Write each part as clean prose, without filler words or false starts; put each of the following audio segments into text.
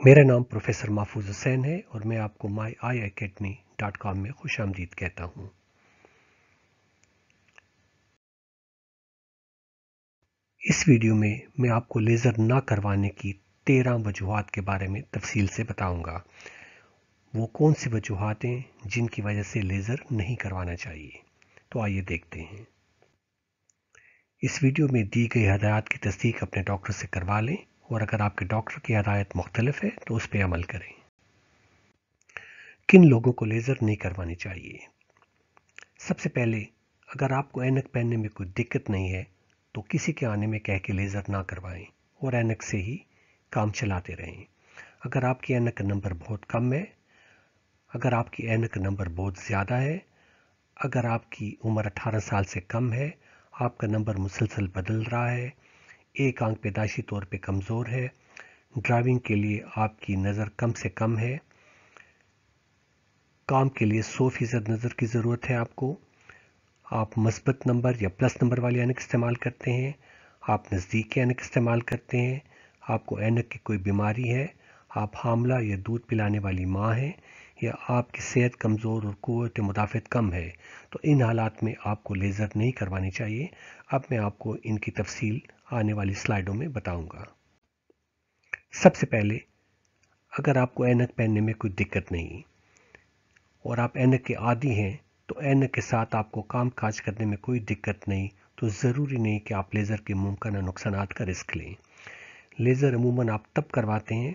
मेरा नाम प्रोफेसर महफूज हुसैन है और मैं आपको myiacademy.com में खुशामदीद कहता हूँ। इस वीडियो में मैं आपको लेज़र ना करवाने की 13 वजूहात के बारे में तफसील से बताऊंगा। वो कौन सी वजूहात हैं जिनकी वजह से लेज़र नहीं करवाना चाहिए, तो आइए देखते हैं। इस वीडियो में दी गई हदायत की तस्दीक अपने डॉक्टर से करवा लें और अगर आपके डॉक्टर की हदायत मुख्तलिफ है तो उस पर अमल करें। किन लोगों को लेज़र नहीं करवानी चाहिए? सबसे पहले, अगर आपको ऐनक पहनने में कोई दिक्कत नहीं है तो किसी के आने में कह के लेज़र ना करवाएं और ऐनक से ही काम चलाते रहें। अगर आपकी ऐनक का नंबर बहुत कम है, अगर आपकी ऐनक का नंबर बहुत ज़्यादा है, अगर आपकी उम्र 18 साल से कम है, आपका नंबर मुसलसल बदल रहा है, एक आंख पैदाइशी तौर पे कमज़ोर है, ड्राइविंग के लिए आपकी नज़र कम से कम है, काम के लिए 100% नज़र की ज़रूरत है आपको, आप मस्बत नंबर या प्लस नंबर वाली ऐनक इस्तेमाल करते हैं, आप नज़दीक की ऐनक इस्तेमाल करते हैं, आपको ऐनक की कोई बीमारी है, आप हामला या दूध पिलाने वाली माँ हैं, या आपकी सेहत कमज़ोर और क़ुव्वत मुदाफ़त कम है, तो इन हालात में आपको लेज़र नहीं करवानी चाहिए। अब मैं आपको इनकी तफसील आने वाली स्लाइडों में बताऊंगा। सबसे पहले, अगर आपको ऐनक पहनने में कोई दिक्कत नहीं और आप ऐनक के आदी हैं, तो ऐनक के साथ आपको काम काज करने में कोई दिक्कत नहीं, तो ज़रूरी नहीं कि आप लेज़र के मुमकिन नुकसानात का रिस्क लें। लेज़र अमूमन आप तब करवाते हैं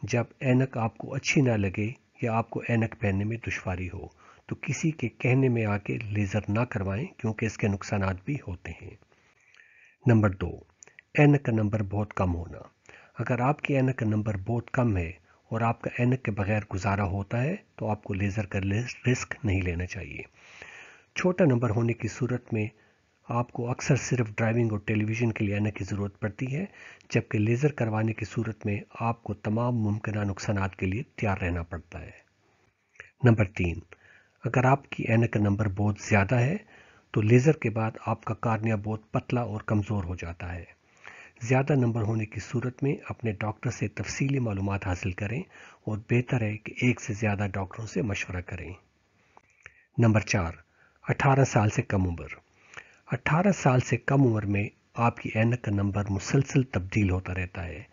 जब ऐनक आपको अच्छी ना लगे या आपको ऐनक पहनने में दुश्वारी हो, तो किसी के कहने में आके लेज़र ना करवाएं क्योंकि इसके नुकसानात भी होते हैं। नंबर 2, ऐनक का नंबर बहुत कम होना। अगर आपकी ऐनक का नंबर बहुत कम है और आपका ऐनक के बगैर गुजारा होता है तो आपको लेज़र का रिस्क नहीं लेना चाहिए। छोटा नंबर होने की सूरत में आपको अक्सर सिर्फ ड्राइविंग और टेलीविज़न के लिए ऐनक की ज़रूरत पड़ती है, जबकि लेज़र करवाने की सूरत में आपको तमाम मुमकिन नुकसानात के लिए तैयार रहना पड़ता है। नंबर 3, अगर आपकी ऐनक का नंबर बहुत ज़्यादा है तो लेज़र के बाद आपका कार्निया बहुत पतला और कमज़ोर हो जाता है। ज़्यादा नंबर होने की सूरत में अपने डॉक्टर से तफसीली मालूमात हासिल करें और बेहतर है कि एक से ज़्यादा डॉक्टरों से मशवरा करें। नंबर 4, 18 साल से कम उम्र। 18 साल से कम उम्र में आपकी ऐनक का नंबर मुसलसल तब्दील होता रहता है।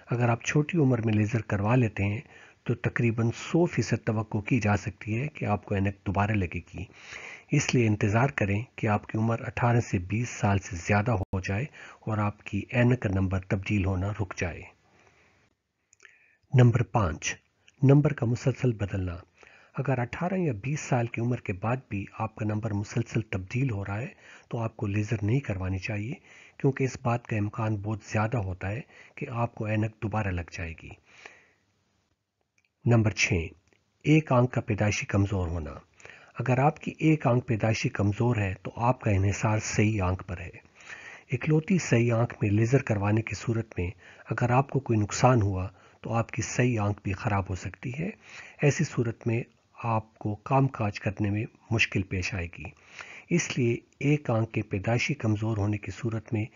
अगर आप छोटी उम्र में लेज़र करवा लेते हैं तो तकरीबन 100% तवक्को की जा सकती है कि आपको ऐनक दोबारा लगेगी। इसलिए इंतज़ार करें कि आपकी उम्र 18 से 20 साल से ज़्यादा हो जाए और आपकी ऐनक का नंबर तब्दील होना रुक जाए। नंबर 5, नंबर का मुसलसल बदलना। अगर 18 या 20 साल की उम्र के बाद भी आपका नंबर मुसलसल तब्दील हो रहा है तो आपको लेज़र नहीं करवानी चाहिए, क्योंकि इस बात का इम्कान बहुत ज़्यादा होता है कि आपको ऐनक दोबारा लग जाएगी। नंबर 6, एक आंख का पैदाइशी कमज़ोर होना। अगर आपकी एक आंख पैदाइशी कमज़ोर है तो आपका इन्हिसार सही आंख पर है। इकलौती सही आंख में लेज़र करवाने की सूरत में अगर आपको कोई नुकसान हुआ तो आपकी सही आंख भी ख़राब हो सकती है। ऐसी सूरत में आपको काम काज करने में मुश्किल पेश आएगी। इसलिए एक आंख के पैदाइशी कमज़ोर होने की सूरत में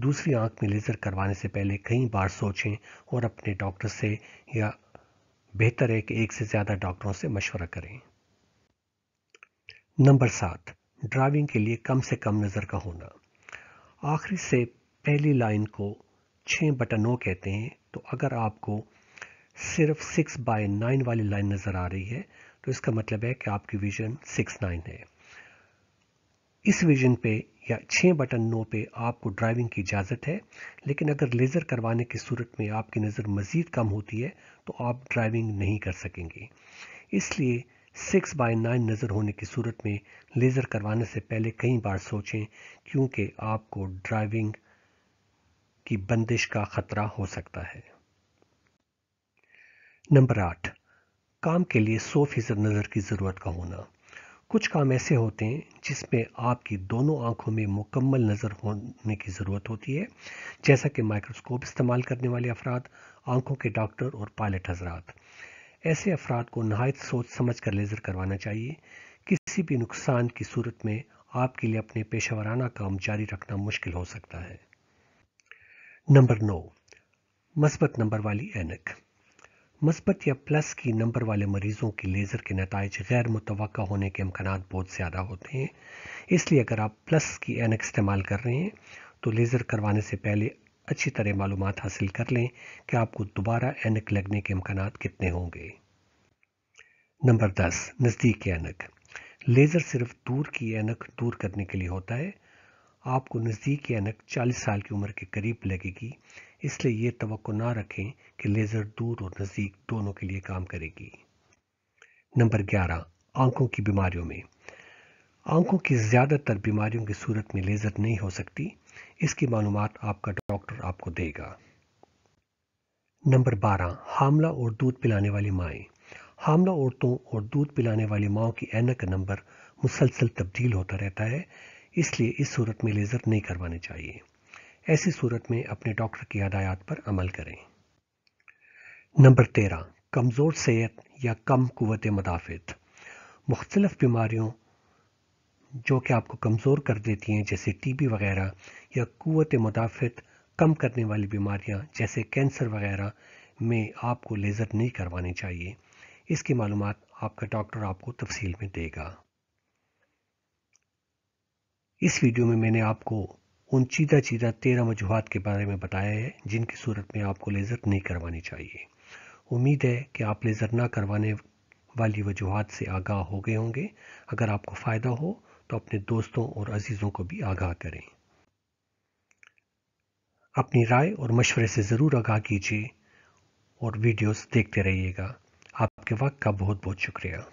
दूसरी आंख में लेज़र करवाने से पहले कई बार सोचें और अपने डॉक्टर से, या बेहतर है कि एक से ज़्यादा डॉक्टरों से मशवरा करें। नंबर 7, ड्राइविंग के लिए कम से कम नज़र का होना। आखिरी से पहली लाइन को 6 बटा 9 कहते हैं, तो अगर आपको सिर्फ 6/9 वाली लाइन नज़र आ रही है तो इसका मतलब है कि आपकी विजन 6/9 है। इस विजन पे या 6 बटा 9 पे आपको ड्राइविंग की इजाज़त है, लेकिन अगर लेज़र करवाने की सूरत में आपकी नज़र मज़ीद कम होती है तो आप ड्राइविंग नहीं कर सकेंगे। इसलिए 6/9 नज़र होने की सूरत में लेज़र करवाने से पहले कई बार सोचें, क्योंकि आपको ड्राइविंग की बंदिश का खतरा हो सकता है। नंबर 8, काम के लिए 100% नज़र की ज़रूरत का होना। कुछ काम ऐसे होते हैं जिसमें आपकी दोनों आंखों में मुकम्मल नज़र होने की ज़रूरत होती है, जैसा कि माइक्रोस्कोप इस्तेमाल करने वाले अफराद, आंखों के डॉक्टर और पायलट हजरात। ऐसे अफराद को नहायत सोच समझ कर लेज़र करवाना चाहिए। किसी भी नुकसान की सूरत में आपके लिए अपने पेशेवराना काम जारी रखना मुश्किल हो सकता है। नंबर 9, मस्बत नंबर वाली ऐनक। مثبत या प्लस की नंबर वाले मरीजों की लेज़र के नताइज गैर मुतवक्का होने के इम्कानात बहुत ज़्यादा होते हैं। इसलिए अगर आप प्लस की ऐनक इस्तेमाल कर रहे हैं तो लेज़र करवाने से पहले अच्छी तरह मालूमात हासिल कर लें कि आपको दोबारा ऐनक लगने के इम्कानात कितने होंगे। नंबर 10, नज़दीक की ऐनक। लेज़र सिर्फ दूर की ऐनक दूर करने के लिए होता है। आपको नज़दीक की ऐनक 40 साल की उम्र के करीब लगेगी, इसलिए ये तवक्को ना रखें कि लेज़र दूर और नज़दीक दोनों के लिए काम करेगी। नंबर 11, आंखों की बीमारियों में। आंखों की ज़्यादातर बीमारियों की सूरत में लेज़र नहीं हो सकती। इसकी मालूमात आपका डॉक्टर आपको देगा। नंबर 12, हामला और दूध पिलाने वाली माएँ। हामला औरतों और दूध पिलाने वाली माँओं की ऐनक का नंबर मुसलसल तब्दील होता रहता है, इसलिए इस सूरत में लेज़र नहीं करवाने चाहिए। ऐसी सूरत में अपने डॉक्टर की हदायत पर अमल करें। नंबर 13, कमज़ोर सेहत या कम कुव्वत मदाफ़त। मुख्तलिफ बीमारियों जो कि आपको कमज़ोर कर देती हैं, जैसे टीबी वगैरह, या कुव्वत मुदाफ़त कम करने वाली बीमारियां जैसे कैंसर वगैरह में आपको लेज़र नहीं करवानी चाहिए। इसकी मालूमात आपका डॉक्टर आपको तफसील में देगा। इस वीडियो में मैंने आपको उन चीदा 13 वजूहात के बारे में बताया है जिनकी सूरत में आपको लेज़र नहीं करवानी चाहिए। उम्मीद है कि आप लेज़र ना करवाने वाली वजूहात से आगाह हो गए होंगे। अगर आपको फ़ायदा हो तो अपने दोस्तों और अजीज़ों को भी आगाह करें। अपनी राय और मशवरे से ज़रूर आगाह कीजिए और वीडियोस देखते रहिएगा। आपके वक्त का बहुत बहुत शुक्रिया।